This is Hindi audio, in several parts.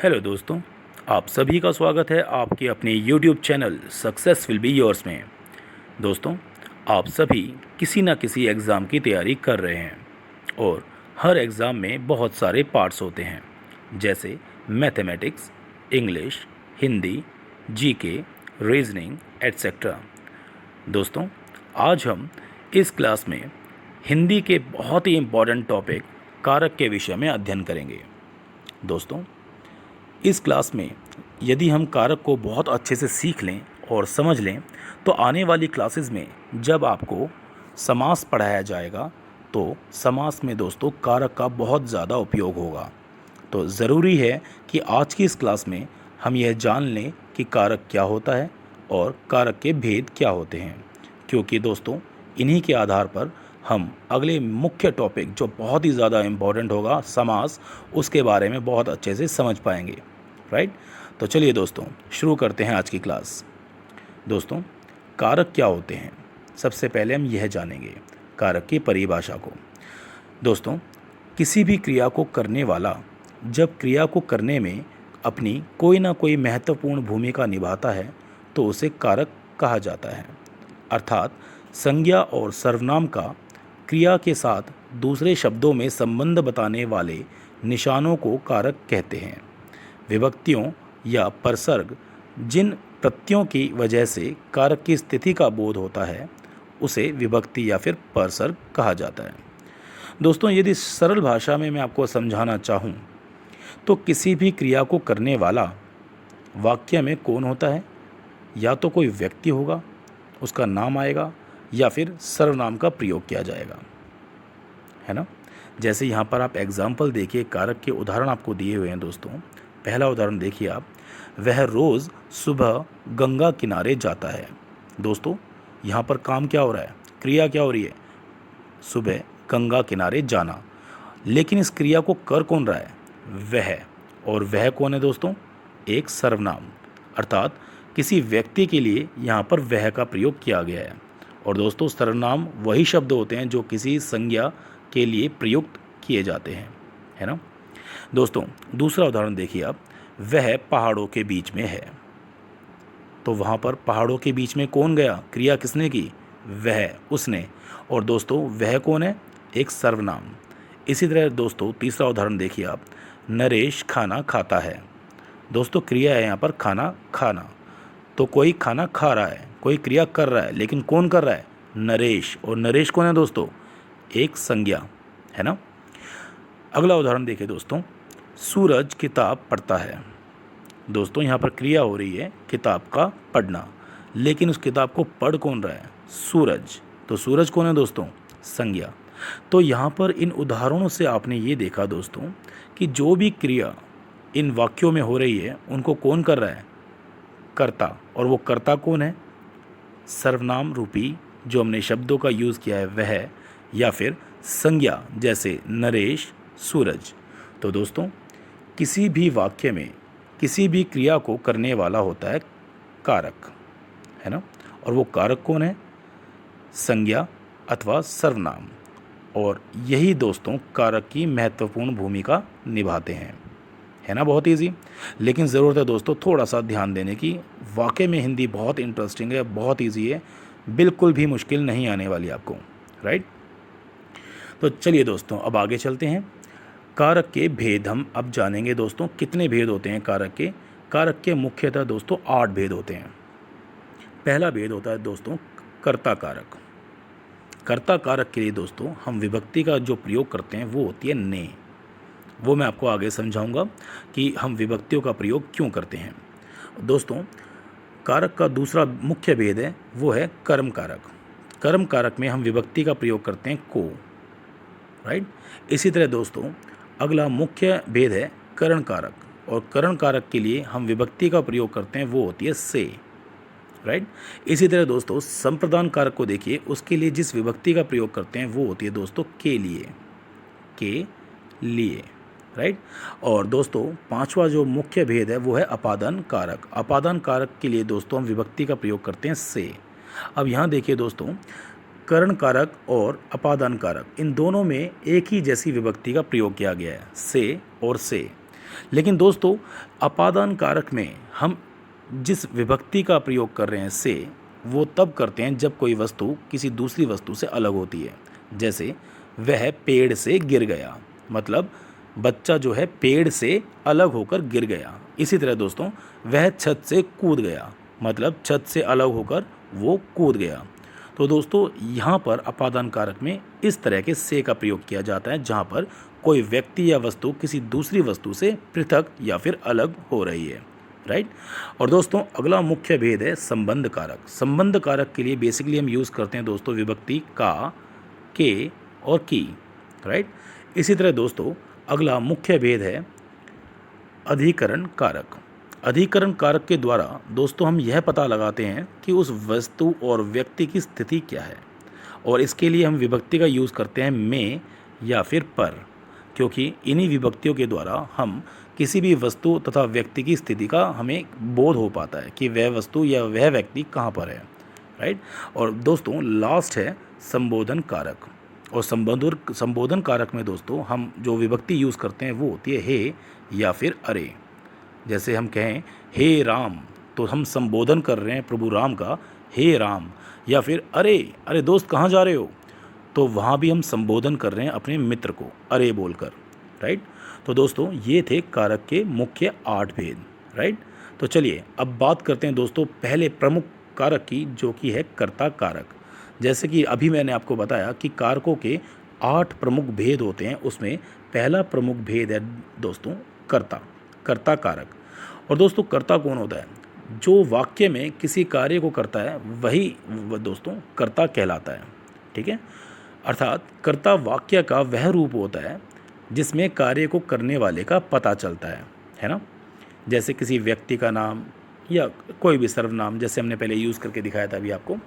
हेलो दोस्तों, आप सभी का स्वागत है आपके अपने YouTube channel success will be yours में। दोस्तों, आप सभी किसी न किसी एग्ज़ाम की तैयारी कर रहे हैं और हर एग्ज़ाम में बहुत सारे पार्ट्स होते हैं, जैसे mathematics, English, Hindi, GK, reasoning etcetera. दोस्तों, आज हम इस क्लास में हिंदी के बहुत ही इम्पोर्टेंट टॉपिक कारक के विषय में अध्ययन करेंगे। दोस्तों, इस क्लास में यदि हम कारक को बहुत अच्छे से सीख लें और समझ लें तो आने वाली क्लासेस में जब आपको समास पढ़ाया जाएगा तो समास में दोस्तों कारक का बहुत ज़्यादा उपयोग होगा। तो ज़रूरी है कि आज की इस क्लास में हम यह जान लें कि कारक क्या होता है और कारक के भेद क्या होते हैं, क्योंकि दोस्तों इन्हीं के आधार पर हम अगले मुख्य टॉपिक जो बहुत ही ज़्यादा इम्पोर्टेंट होगा समास, उसके बारे में बहुत अच्छे से समझ पाएंगे। राइट। तो चलिए दोस्तों शुरू करते हैं आज की क्लास। दोस्तों, कारक क्या होते हैं, सबसे पहले हम यह जानेंगे कारक की परिभाषा को। दोस्तों, किसी भी क्रिया को करने वाला जब क्रिया को करने में अपनी कोई ना कोई महत्वपूर्ण भूमिका निभाता है तो उसे कारक कहा जाता है। अर्थात संज्ञा और सर्वनाम का क्रिया के साथ दूसरे शब्दों में संबंध बताने वाले निशानों को कारक कहते हैं। विभक्तियों या परसर्ग जिन प्रत्ययों की वजह से कारक की स्थिति का बोध होता है उसे विभक्ति या फिर परसर्ग कहा जाता है। दोस्तों, यदि सरल भाषा में मैं आपको समझाना चाहूँ तो किसी भी क्रिया को करने वाला वाक्य में कौन होता है, या तो कोई व्यक्ति होगा, उसका नाम आएगा, या फिर सर्वनाम का प्रयोग किया जाएगा, है ना। जैसे यहाँ पर आप एग्जाम्पल देखिए, कारक के उदाहरण आपको दिए हुए हैं। दोस्तों, पहला उदाहरण देखिए आप, वह रोज़ सुबह गंगा किनारे जाता है। दोस्तों, यहाँ पर काम क्या हो रहा है, क्रिया क्या हो रही है, सुबह गंगा किनारे जाना। लेकिन इस क्रिया को कर कौन रहा है, वह। और वह कौन है दोस्तों, एक सर्वनाम, अर्थात किसी व्यक्ति के लिए यहाँ पर वह का प्रयोग किया गया है। और दोस्तों, सर्वनाम वही शब्द होते हैं जो किसी संज्ञा के लिए प्रयुक्त किए जाते हैं, है ना। दोस्तों, दूसरा उदाहरण देखिए आप, वह पहाड़ों के बीच में है। तो वहाँ पर पहाड़ों के बीच में कौन गया, क्रिया किसने की, वह, उसने। और दोस्तों वह कौन है, एक सर्वनाम। इसी तरह दोस्तों तीसरा उदाहरण देखिए आप, नरेश खाना खाता है। दोस्तों, क्रिया है यहाँ पर खाना खाना, तो कोई खाना खा रहा है, कोई क्रिया कर रहा है, लेकिन कौन कर रहा है, नरेश। और नरेश कौन है दोस्तों, एक संज्ञा, है ना। अगला उदाहरण देखिए दोस्तों, सूरज किताब पढ़ता है। दोस्तों, यहाँ पर क्रिया हो रही है किताब का पढ़ना, लेकिन उस किताब को पढ़ कौन रहा है, सूरज। तो सूरज कौन है दोस्तों, संज्ञा। तो यहाँ पर इन उदाहरणों से आपने ये देखा दोस्तों कि जो भी क्रिया इन वाक्यों में हो रही है उनको कौन कर रहा है, कर्ता। और वो कर्ता कौन है, सर्वनाम रूपी जो हमने शब्दों का यूज़ किया है वह, या फिर संज्ञा जैसे नरेश, सूरज। तो दोस्तों, किसी भी वाक्य में किसी भी क्रिया को करने वाला होता है कारक, है ना। और वो कारक कौन है, संज्ञा अथवा सर्वनाम। और यही दोस्तों कारक की महत्वपूर्ण भूमिका निभाते हैं, है ना। बहुत इजी, लेकिन ज़रूरत है दोस्तों थोड़ा सा ध्यान देने की। वाकई में हिंदी बहुत इंटरेस्टिंग है, बहुत इजी है, बिल्कुल भी मुश्किल नहीं आने वाली आपको। राइट। तो चलिए दोस्तों अब आगे चलते हैं। कारक के भेद हम अब जानेंगे। दोस्तों, कितने भेद होते हैं कारक के, कारक के मुख्यतः दोस्तों 8 भेद होते हैं। पहला भेद होता है दोस्तों कर्ता कारक। कर्ता कारक के लिए दोस्तों हम विभक्ति का जो प्रयोग करते हैं वो होती है ने। वो मैं आपको आगे समझाऊंगा कि हम विभक्तियों का प्रयोग क्यों करते हैं। दोस्तों, कारक का दूसरा मुख्य भेद है वो है कर्म कारक। कर्म कारक में हम विभक्ति का प्रयोग करते हैं को। राइट। इसी तरह दोस्तों अगला मुख्य भेद है करण कारक, और करण कारक के लिए हम विभक्ति का प्रयोग करते हैं वो होती है से। राइट। इसी तरह दोस्तों संप्रदान कारक को देखिए, उसके लिए जिस विभक्ति का प्रयोग करते हैं वो होती है दोस्तों के लिए, के लिए। राइट। और दोस्तों पांचवा जो मुख्य भेद है वो है अपादान कारक। अपादान कारक के लिए दोस्तों हम विभक्ति का प्रयोग करते हैं से। अब यहाँ देखिए दोस्तों, करण कारक और अपादान कारक इन दोनों में एक ही जैसी विभक्ति का प्रयोग किया गया है, से और से। लेकिन दोस्तों अपादान कारक में हम जिस विभक्ति का प्रयोग कर रहे हैं से, वो तब करते हैं जब कोई वस्तु किसी दूसरी वस्तु से अलग होती है। जैसे वह पेड़ से गिर गया, मतलब बच्चा जो है पेड़ से अलग होकर गिर गया। इसी तरह दोस्तों वह छत से कूद गया, मतलब छत से अलग होकर वो कूद गया। तो दोस्तों यहाँ पर अपादान कारक में इस तरह के से का प्रयोग किया जाता है जहाँ पर कोई व्यक्ति या वस्तु किसी दूसरी वस्तु से पृथक या फिर अलग हो रही है, राइट। और दोस्तों अगला मुख्य भेद है संबंध कारक। संबंध कारक के लिए बेसिकली हम यूज़ करते हैं दोस्तों विभक्ति का, के और की, राइट। इसी तरह दोस्तों अगला मुख्य भेद है अधिकरण कारक। अधिकरण कारक के द्वारा दोस्तों हम यह पता लगाते हैं कि उस वस्तु और व्यक्ति की स्थिति क्या है, और इसके लिए हम विभक्ति का यूज़ करते हैं में या फिर पर, क्योंकि इन्हीं विभक्तियों के द्वारा हम किसी भी वस्तु तथा व्यक्ति की स्थिति का हमें बोध हो पाता है कि वह वस्तु या वह व्यक्ति कहाँ पर है, राइट। और दोस्तों लास्ट है संबोधन कारक। और संबोधन कारक में दोस्तों हम जो विभक्ति यूज़ करते हैं वो होती है हे या फिर अरे। जैसे हम कहें हे राम, तो हम संबोधन कर रहे हैं प्रभु राम का, हे राम। या फिर अरे अरे दोस्त कहाँ जा रहे हो, तो वहाँ भी हम संबोधन कर रहे हैं अपने मित्र को अरे बोलकर, राइट। तो दोस्तों ये थे कारक के मुख्य 8 भेद, राइट। तो चलिए अब बात करते हैं दोस्तों पहले प्रमुख कारक की, जो कि है कर्ता कारक। जैसे कि अभी मैंने आपको बताया कि कारकों के 8 प्रमुख भेद होते हैं, उसमें पहला प्रमुख भेद है दोस्तों कर्ता कारक। और दोस्तों कर्ता कौन होता है? जो वाक्य में किसी कार्य को करता है वही दोस्तों कर्ता कहलाता है, ठीक है। अर्थात कर्ता वाक्य का वह रूप होता है जिसमें कार्य को करने वाले का पता चलता है ना। जैसे किसी व्यक्ति का नाम या कोई भी सर्वनाम, जैसे हमने पहले यूज़ करके दिखाया था अभी आपको।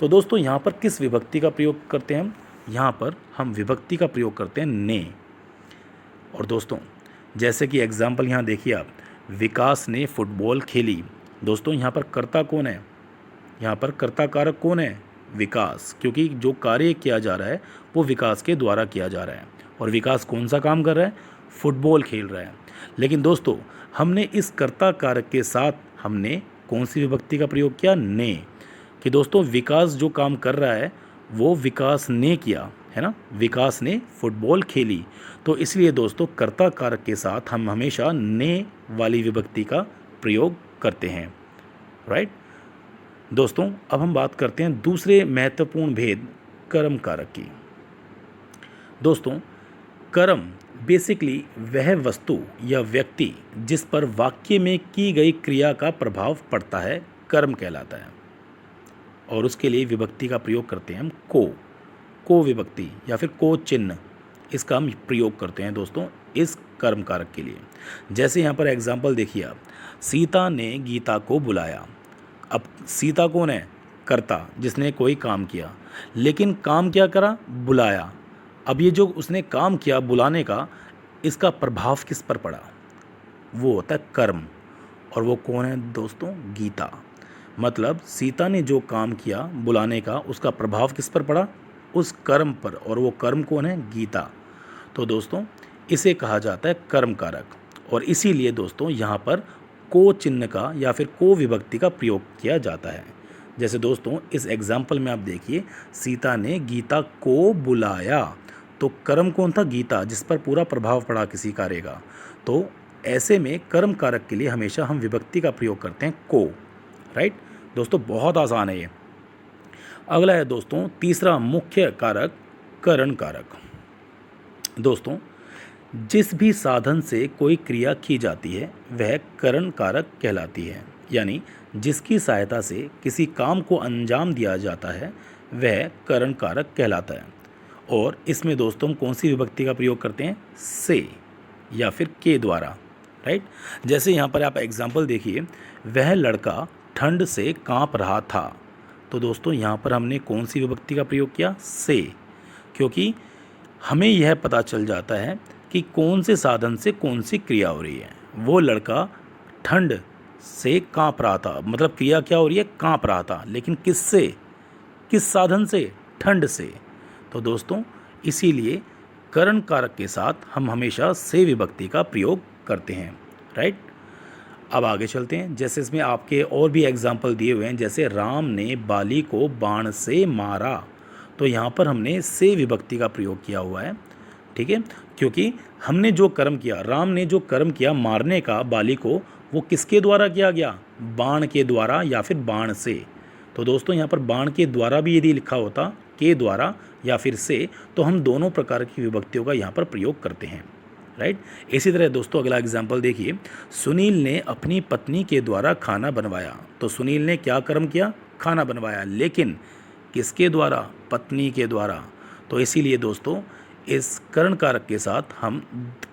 तो दोस्तों यहाँ पर किस विभक्ति का प्रयोग करते हैं हम? यहाँ पर हम विभक्ति का प्रयोग करते हैं ने। और दोस्तों जैसे कि एग्जाम्पल यहाँ देखिए आप, विकास ने फुटबॉल खेली। दोस्तों यहाँ पर कर्ता कौन है? यहाँ पर कर्ता कारक कौन है? विकास, क्योंकि जो कार्य किया जा रहा है वो विकास के द्वारा किया जा रहा है। और विकास कौन सा काम कर रहा है? फुटबॉल खेल रहा है। लेकिन दोस्तों हमने इस कर्ता कारक के साथ हमने कौन सी विभक्ति का प्रयोग किया? ने। कि दोस्तों विकास जो काम कर रहा है वो विकास ने किया, है ना। विकास ने फुटबॉल खेली। तो इसलिए दोस्तों कर्ता कारक के साथ हम हमेशा ने वाली विभक्ति का प्रयोग करते हैं, राइट। दोस्तों अब हम बात करते हैं दूसरे महत्वपूर्ण भेद कर्म कारक की। दोस्तों कर्म बेसिकली वह वस्तु या व्यक्ति जिस पर वाक्य में की गई क्रिया का प्रभाव पड़ता है, कर्म कहलाता है। और उसके लिए विभक्ति का प्रयोग करते हैं हम को विभक्ति या फिर को चिन्ह, इसका हम प्रयोग करते हैं दोस्तों इस कर्म कारक के लिए। जैसे यहाँ पर एग्जाम्पल देखिए आप, सीता ने गीता को बुलाया। अब सीता कौन है? कर्ता, जिसने कोई काम किया। लेकिन काम क्या करा? बुलाया। अब ये जो उसने काम किया बुलाने का, इसका प्रभाव किस पर पड़ा? वो होता है कर्म। और वो कौन है दोस्तों? गीता। मतलब सीता ने जो काम किया बुलाने का, उसका प्रभाव किस पर पड़ा? उस कर्म पर। और वो कर्म कौन है? गीता। तो दोस्तों इसे कहा जाता है कर्म कारक। और इसीलिए दोस्तों यहाँ पर को चिन्ह का या फिर को विभक्ति का प्रयोग किया जाता है। जैसे दोस्तों इस एग्जाम्पल में आप देखिए, सीता ने गीता को बुलाया, तो कर्म कौन था? गीता, जिस पर पूरा प्रभाव पड़ा किसी कार्य का। तो ऐसे में कर्म कारक के लिए हमेशा हम विभक्ति का प्रयोग करते हैं को, राइट। दोस्तों बहुत आसान है ये। अगला है दोस्तों तीसरा मुख्य कारक करण कारक। दोस्तों जिस भी साधन से कोई क्रिया की जाती है वह करण कारक कहलाती है, यानी जिसकी सहायता से किसी काम को अंजाम दिया जाता है वह करण कारक कहलाता है। और इसमें दोस्तों हम कौन सी विभक्ति का प्रयोग करते हैं? से या फिर के द्वारा, राइट। जैसे यहाँ पर आप एग्जाम्पल देखिए, वह लड़का ठंड से कांप रहा था। तो दोस्तों यहाँ पर हमने कौन सी विभक्ति का प्रयोग किया? से, क्योंकि हमें यह पता चल जाता है कि कौन से साधन से कौन सी क्रिया हो रही है। वो लड़का ठंड से कांप रहा था, मतलब क्रिया क्या हो रही है? कांप रहा था। लेकिन किससे? किस साधन से? ठंड से। तो दोस्तों इसीलिए करण कारक के साथ हम हमेशा से विभक्ति का प्रयोग करते हैं। राइट। अब आगे चलते हैं। जैसे इसमें आपके और भी एग्जाम्पल दिए हुए हैं, जैसे राम ने बाली को बाण से मारा, तो यहाँ पर हमने से विभक्ति का प्रयोग किया हुआ है, ठीक है, क्योंकि हमने जो कर्म किया, राम ने जो कर्म किया मारने का बाली को, वो किसके द्वारा किया गया, बाण के द्वारा या फिर बाण से। तो दोस्तों यहाँ पर बाण के द्वारा भी यदि लिखा होता, के द्वारा या फिर से, तो हम दोनों प्रकार की विभक्तियों का यहाँ पर प्रयोग करते हैं, राइट। इसी तरह दोस्तों अगला एग्जाम्पल देखिए, सुनील ने अपनी पत्नी के द्वारा खाना बनवाया। तो सुनील ने क्या कर्म किया, खाना बनवाया, लेकिन किसके द्वारा, पत्नी के द्वारा। तो इसीलिए दोस्तों इस कर्ण कारक के साथ हम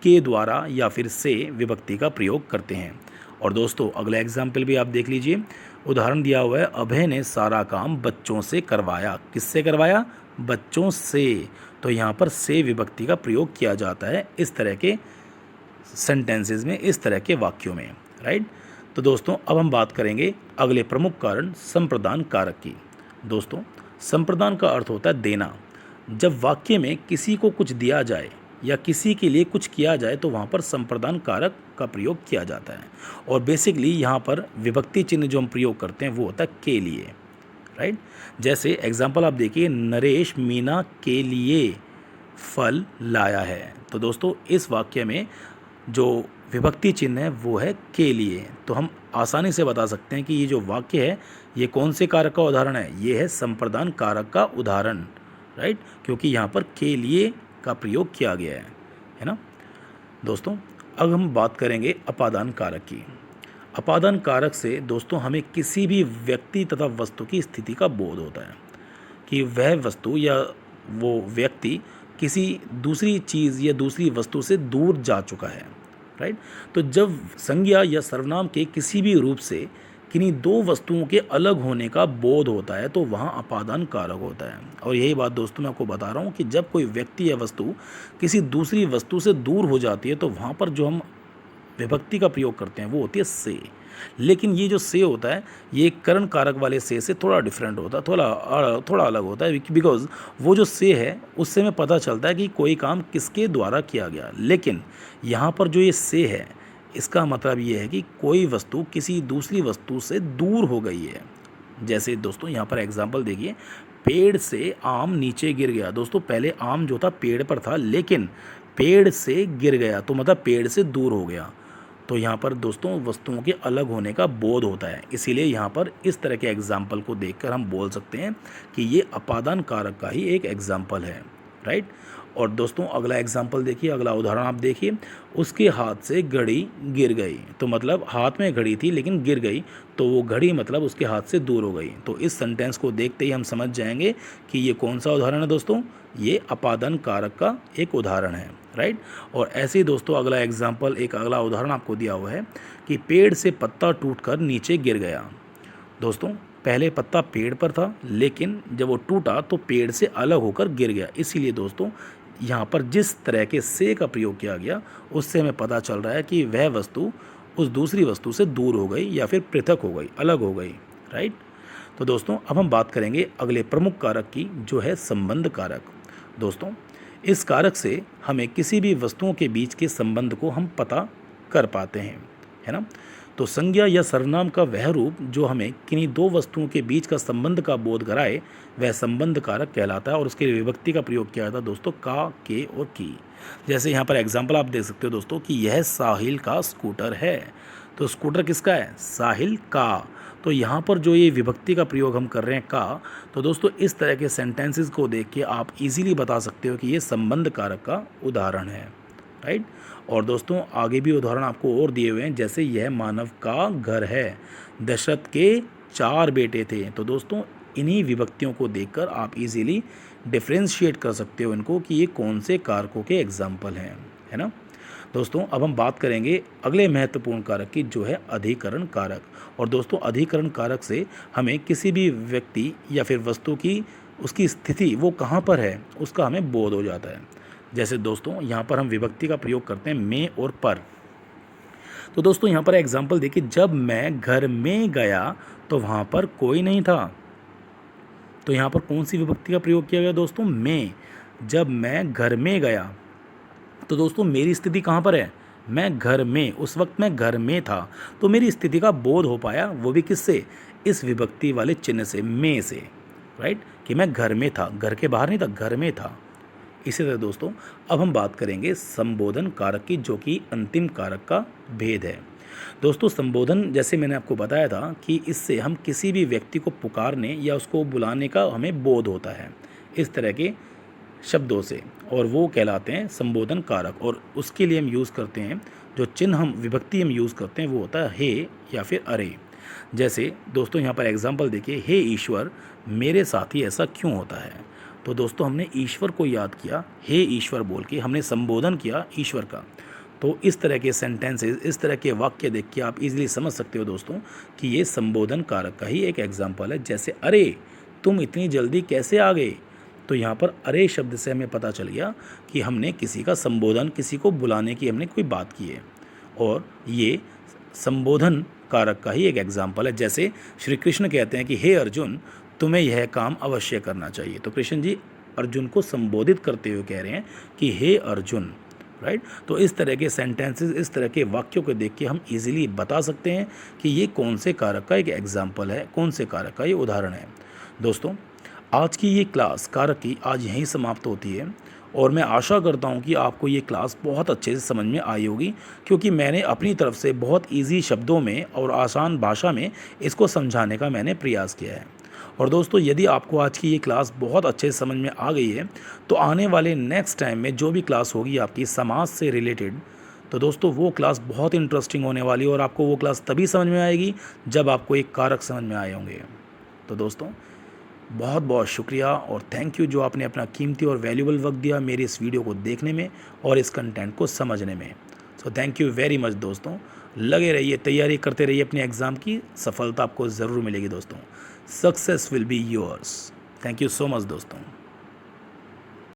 के द्वारा या फिर से विभक्ति का प्रयोग करते हैं। और दोस्तों अगला एग्जाम्पल भी आप देख लीजिए। उदाहरण दिया हुआ है, अभय ने सारा काम बच्चों से करवाया। किससे करवाया, बच्चों से। तो यहाँ पर से विभक्ति का प्रयोग किया जाता है इस तरह के सेंटेंसेस में, इस तरह के वाक्यों में, राइट। तो दोस्तों अब हम बात करेंगे अगले प्रमुख कारण संप्रदान कारक की। दोस्तों संप्रदान का अर्थ होता है देना। जब वाक्य में किसी को कुछ दिया जाए या किसी के लिए कुछ किया जाए तो वहाँ पर संप्रदान कारक का प्रयोग किया जाता है। और बेसिकली यहाँ पर विभक्ति चिन्ह जो हम प्रयोग करते हैं वो होता है के लिए, राइट। जैसे एग्जाम्पल आप देखिए, नरेश मीना के लिए फल लाया है। तो दोस्तों इस वाक्य में जो विभक्ति चिन्ह है वो है के लिए। तो हम आसानी से बता सकते हैं कि ये जो वाक्य है ये कौन से कारक का उदाहरण है, ये है संप्रदान कारक का उदाहरण, राइट, क्योंकि यहाँ पर के लिए का प्रयोग किया गया है ना। दोस्तों अब हम बात करेंगे अपादान कारक की। अपादान कारक से दोस्तों हमें किसी भी व्यक्ति तथा वस्तु की स्थिति का बोध होता है कि वह वस्तु या वो व्यक्ति किसी दूसरी चीज़ या दूसरी वस्तु से दूर जा चुका है, राइट। तो जब संज्ञा या सर्वनाम के किसी भी रूप से किन्हीं दो वस्तुओं के अलग होने का बोध होता है तो वहाँ अपादान कारक होता है। और यही बात दोस्तों मैं आपको बता रहा हूँ कि जब कोई व्यक्ति या वस्तु किसी दूसरी वस्तु से दूर हो जाती है तो वहाँ पर जो हम विभक्ति का प्रयोग करते हैं वो होती है से। लेकिन ये जो से होता है ये कर्ण कारक वाले से थोड़ा डिफरेंट होता है, थोड़ा अलग होता है, बिकॉज वो जो से है उससे हमें पता चलता है कि कोई काम किसके द्वारा किया गया। लेकिन यहाँ पर जो ये से है इसका मतलब ये है कि कोई वस्तु किसी दूसरी वस्तु से दूर हो गई है। जैसे दोस्तों यहाँ पर एग्जाम्पल देखिए, पेड़ से आम नीचे गिर गया। दोस्तों पहले आम जो था पेड़ पर था लेकिन पेड़ से गिर गया तो मतलब पेड़ से दूर हो गया। तो यहाँ पर दोस्तों वस्तुओं के अलग होने का बोध होता है, इसीलिए यहाँ पर इस तरह के एग्जाम्पल को देखकर हम बोल सकते हैं कि ये अपादान कारक का ही एक एग्जाम्पल है, राइट। और दोस्तों अगला एग्जाम्पल देखिए, अगला उदाहरण आप देखिए, उसके हाथ से घड़ी गिर गई। तो मतलब हाथ में घड़ी थी लेकिन गिर गई, तो वो घड़ी मतलब उसके हाथ से दूर हो गई। तो इस सेंटेंस को देखते ही हम समझ जाएंगे कि ये कौन सा उदाहरण है दोस्तों, ये अपादान कारक का एक उदाहरण है, राइट। और ऐसे ही दोस्तों अगला एग्जाम्पल, एक अगला उदाहरण आपको दिया हुआ है कि पेड़ से पत्ता टूटकर नीचे गिर गया। दोस्तों पहले पत्ता पेड़ पर था लेकिन जब वो टूटा तो पेड़ से अलग होकर गिर गया। इसीलिए दोस्तों यहाँ पर जिस तरह के से का प्रयोग किया गया उससे हमें पता चल रहा है कि वह वस्तु उस दूसरी वस्तु से दूर हो गई या फिर पृथक हो गई, अलग हो गई, राइट। तो दोस्तों अब हम बात करेंगे अगले प्रमुख कारक की जो है संबंध कारक। दोस्तों इस कारक से हमें किसी भी वस्तुओं के बीच के संबंध को हम पता कर पाते हैं, है ना। तो संज्ञा या सर्वनाम का वह रूप जो हमें किन्हीं दो वस्तुओं के बीच का संबंध का बोध कराए वह संबंध कारक कहलाता है। और उसके विभक्ति का प्रयोग किया जाता है दोस्तों का, के और की। जैसे यहाँ पर एग्जाम्पल आप देख सकते हो दोस्तों कि यह साहिल का स्कूटर है। तो स्कूटर किसका है, साहिल का। तो यहाँ पर जो ये विभक्ति का प्रयोग हम कर रहे हैं का, तो दोस्तों इस तरह के सेंटेंसेस को देख के आप इजीली बता सकते हो कि ये संबंध कारक का उदाहरण है, राइट। और दोस्तों आगे भी उदाहरण आपको और दिए हुए हैं, जैसे यह मानव का घर है, दशरथ के 4 बेटे थे। तो दोस्तों इन्हीं विभक्तियों को देखकर आप इजीली डिफ्रेंशिएट कर सकते हो इनको कि ये कौन से कारकों के एग्जाम्पल हैं, है ना। दोस्तों अब हम बात करेंगे अगले महत्वपूर्ण कारक की जो है अधिकरण कारक। और दोस्तों अधिकरण कारक से हमें किसी भी व्यक्ति या फिर वस्तु की उसकी स्थिति वो कहाँ पर है उसका हमें बोध हो जाता है। जैसे दोस्तों यहाँ पर हम विभक्ति का प्रयोग करते हैं में और पर। तो दोस्तों यहाँ पर एग्जाम्पल देखिए, जब मैं घर में गया तो वहाँ पर कोई नहीं था। तो यहाँ पर कौन सी विभक्ति का प्रयोग किया गया दोस्तों, में। जब मैं घर में गया तो दोस्तों मेरी स्थिति कहाँ पर है, मैं घर में, उस वक्त मैं घर में था, तो मेरी स्थिति का बोध हो पाया, वो भी किससे, इस विभक्ति वाले चिन्ह से, में से, राइट, कि मैं घर में था, घर के बाहर नहीं था, घर में था। इसी तरह दोस्तों अब हम बात करेंगे संबोधन कारक की, जो कि अंतिम कारक का भेद है। दोस्तों संबोधन, जैसे मैंने आपको बताया था कि इससे हम किसी भी व्यक्ति को पुकारने या उसको बुलाने का हमें बोध होता है इस तरह के शब्दों से, और वो कहलाते हैं संबोधन कारक। और उसके लिए हम यूज़ करते हैं, जो चिन्ह हम विभक्ति हम यूज़ करते हैं वो होता है हे या फिर अरे। जैसे दोस्तों यहाँ पर एग्जाम्पल देखिए, हे ईश्वर मेरे साथ ही ऐसा क्यों होता है। तो दोस्तों हमने ईश्वर को याद किया, हे ईश्वर बोल के हमने संबोधन किया ईश्वर का। तो इस तरह के सेंटेंसेस, इस तरह के वाक्य देख के आप इजीली समझ सकते हो दोस्तों कि ये संबोधन कारक का ही एक एग्जाम्पल है। जैसे अरे तुम इतनी जल्दी कैसे आ गए, तो यहाँ पर अरे शब्द से हमें पता चल गया कि हमने किसी का संबोधन, किसी को बुलाने की हमने कोई बात की है, और ये संबोधन कारक का ही एक एग्जाम्पल है। जैसे श्री कृष्ण कहते हैं कि हे अर्जुन तुम्हें यह काम अवश्य करना चाहिए, तो कृष्ण जी अर्जुन को संबोधित करते हुए कह रहे हैं कि हे अर्जुन, राइट। तो इस तरह के सेंटेंसेस, इस तरह के वाक्यों को देख के हम इजीली बता सकते हैं कि ये कौन से कारक का एक एग्जाम्पल है, कौन से कारक का ये उदाहरण है। दोस्तों आज की ये क्लास कारक की आज यहीं समाप्त होती है, और मैं आशा करता हूँ कि आपको ये क्लास बहुत अच्छे से समझ में आई होगी, क्योंकि मैंने अपनी तरफ से बहुत इजी शब्दों में और आसान भाषा में इसको समझाने का मैंने प्रयास किया है। और दोस्तों यदि आपको आज की ये क्लास बहुत अच्छे से समझ में आ गई है, तो आने वाले नेक्स्ट टाइम में जो भी क्लास होगी आपकी समाज से रिलेटेड, तो दोस्तों वो क्लास बहुत इंटरेस्टिंग होने वाली है, और आपको वो क्लास तभी समझ में आएगी जब आपको एक कारक समझ में आए होंगे। तो दोस्तों बहुत बहुत शुक्रिया और थैंक यू जो आपने अपना कीमती और वैल्यूबल वक्त दिया मेरी इस वीडियो को देखने में और इस कंटेंट को समझने में। So thank you very much दोस्तों। लगे रहिए, तैयारी करते रहिए अपने एग्ज़ाम की, सफलता आपको ज़रूर मिलेगी दोस्तों। Success will be yours. Thank you so much दोस्तों।